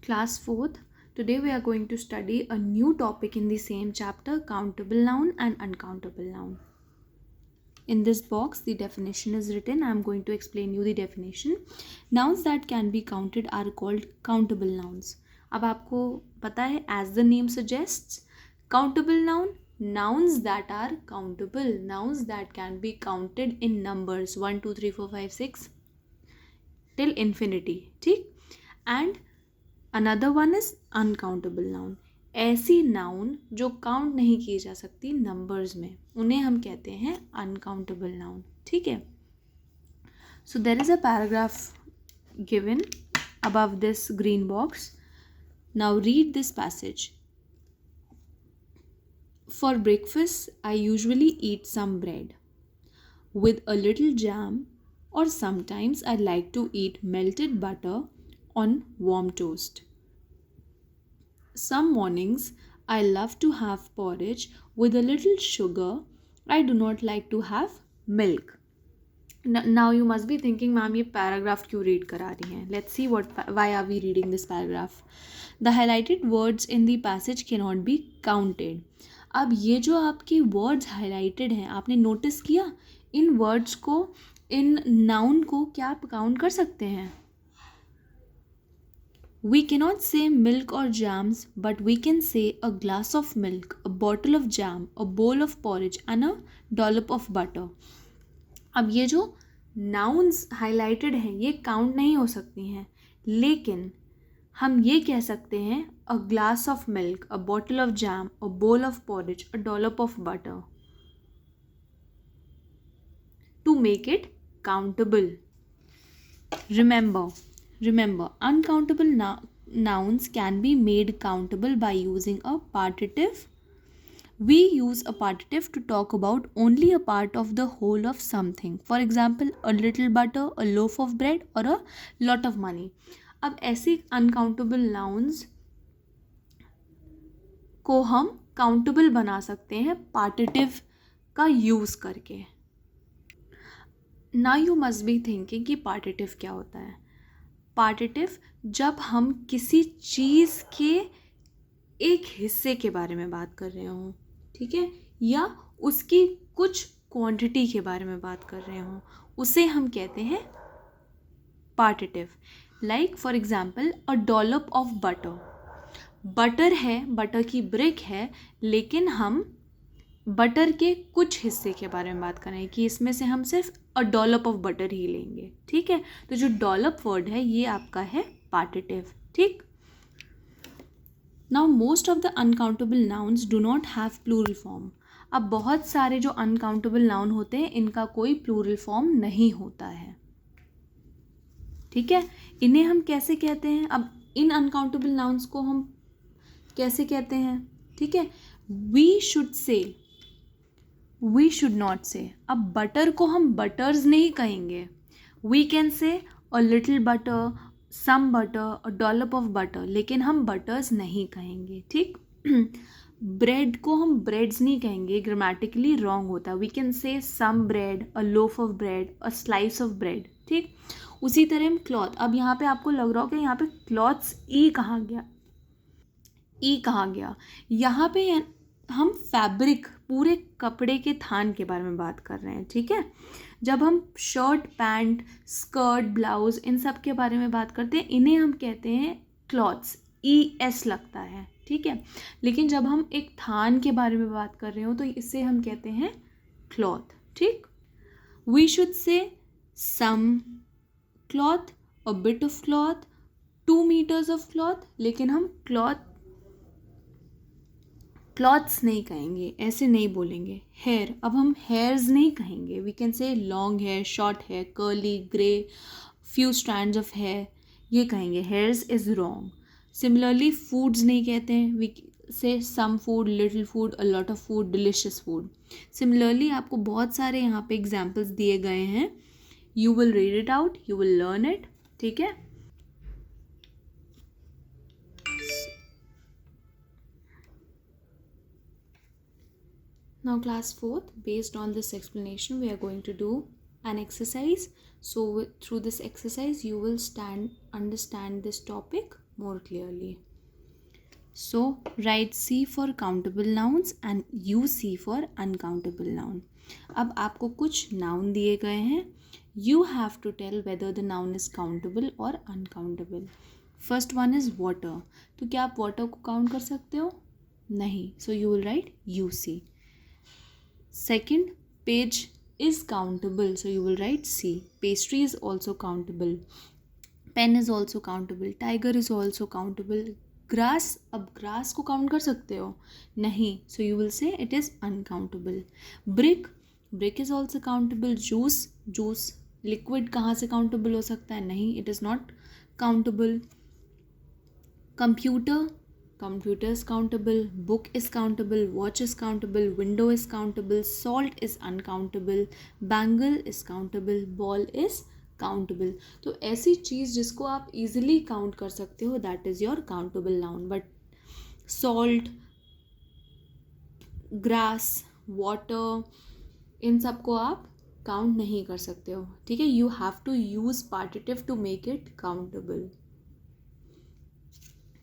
Class 4th. Today we are going to study a new topic in the same chapter, countable noun and uncountable noun. In this box, the definition is written. I am going to explain you the definition. Nouns that can be counted are called countable nouns. अब आपको पता है, as the name suggests, countable noun, nouns that are countable, nouns that can be counted in numbers 1, 2, 3, 4, 5, 6 till infinity. ठीक. And another one is uncountable noun. ऐसी noun जो count नहीं की जा सकती नंबर्स में, उन्हें हम कहते हैं अनकाउंटेबल नाउन. ठीक है. So there is a paragraph given above this green box. Now read this passage. For breakfast, I usually eat some bread with a little jam, or sometimes I like to eat melted butter on warm toast. Some mornings I love to have porridge with a little sugar. I do not like to have milk. Now you must be thinking, ma'am, ये paragraph क्यों read करा रही हैं? Let's see why are we reading this paragraph. The highlighted words in the passage cannot be counted. अब ये जो आपके words highlighted हैं, आपने notice किया? इन words को, इन noun को क्या आप count कर सकते हैं? We cannot say milk or jams, but we can say a glass of milk, a bottle of jam, a bowl of porridge and a dollop of butter. अब ये जो nouns highlighted हैं ये count नहीं हो सकती हैं, लेकिन हम ये कह सकते हैं a glass of milk, a bottle of jam, a bowl of porridge, a dollop of butter to make it countable. Remember, uncountable nouns can be made countable by using a partitive. We use a partitive to talk about only a part of the whole of something. For example, a little butter, a loaf of bread, or a lot of money. अब ऐसे uncountable nouns को हम countable बना सकते हैं partitive का use करके. Now you must be thinking कि partitive क्या होता है. पार्टिटिव जब हम किसी चीज़ के एक हिस्से के बारे में बात कर रहे हों, ठीक है, या उसकी कुछ क्वांटिटी के बारे में बात कर रहे हों, उसे हम कहते हैं partitive. Like for example a dollop of butter. Butter है, बटर की ब्रिक है, लेकिन हम बटर के कुछ हिस्से के बारे में बात करें कि इसमें से हम सिर्फ अ डॉलप ऑफ बटर ही लेंगे. ठीक है. तो जो डॉलप वर्ड है ये आपका है पार्टिटिव. ठीक. Now most of the uncountable nouns do not have plural form. अब बहुत सारे जो अनकाउंटेबल नाउन होते हैं इनका कोई प्लूरल फॉर्म नहीं होता है. ठीक है. इन्हें हम कैसे कहते हैं? अब इन अनकाउंटेबल नाउन्स को हम कैसे कहते हैं? ठीक है. वी शुड नॉट से. अब बटर को हम बटर्स नहीं कहेंगे. We can say a little butter, some butter, a dollop of butter, लेकिन हम बटर्स नहीं कहेंगे. ठीक. ब्रेड को हम ब्रेड्स नहीं कहेंगे, ग्रामेटिकली रॉन्ग होता है. We can say some bread, a loaf of bread, a slice of bread. ठीक. उसी तरह हम क्लॉथ. अब यहाँ पे आपको लग रहा हो कि यहाँ पे क्लॉथ्स ई कहाँ गया, यहाँ पे हम फैब्रिक, पूरे कपड़े के थान के बारे में बात कर रहे हैं. ठीक है. जब हम शर्ट, पैंट, स्कर्ट, ब्लाउज, इन सब के बारे में बात करते हैं, इन्हें हम कहते हैं क्लॉथ्स. ES लगता है. ठीक है. लेकिन जब हम एक थान के बारे में बात कर रहे हो तो इससे हम कहते हैं क्लॉथ. ठीक. We should say some cloth, a bit of cloth, 2 metres of cloth, लेकिन हम क्लॉथ्स नहीं कहेंगे, ऐसे नहीं बोलेंगे. हेयर, अब हम हेयर्स नहीं कहेंगे. We can say long hair, short hair, curly, grey, few strands of hair, ये कहेंगे. Hairs is wrong. Similarly foods नहीं कहते हैं. We say some food, little food, a lot of food, delicious food. Similarly आपको बहुत सारे यहाँ पे एग्जाम्पल्स दिए गए हैं. You will read it out, you will learn it. ठीक है. Now class 4th, based on this explanation, we are going to do an exercise. So through this exercise, you will understand this topic more clearly. So write C for countable nouns and UC for uncountable noun. अब आपको कुछ noun दिए गए हैं. You have to tell whether the noun is countable or uncountable. First one is water. तो क्या आप water को count कर सकते हो? नहीं. So you will write UC. Second, page is countable. So you will write C. Pastry is also countable. Pen is also countable. Tiger is also countable. Grass, अब grass को count कर सकते हो? नहीं. So you will say it is uncountable. Brick is also countable. Juice, liquid कहाँ से countable हो सकता है? नहीं, it is not countable. Computer is countable. Book is countable. Watch is countable. Window is countable. Salt is uncountable. Bangle is countable. Ball is countable. तो ऐसी चीज़ जिसको आप इजीली काउंट कर सकते हो, that is your countable noun. But salt, grass, water, इन सब को आप काउंट नहीं कर सकते हो. ठीक है, you have to use partitive to make it countable.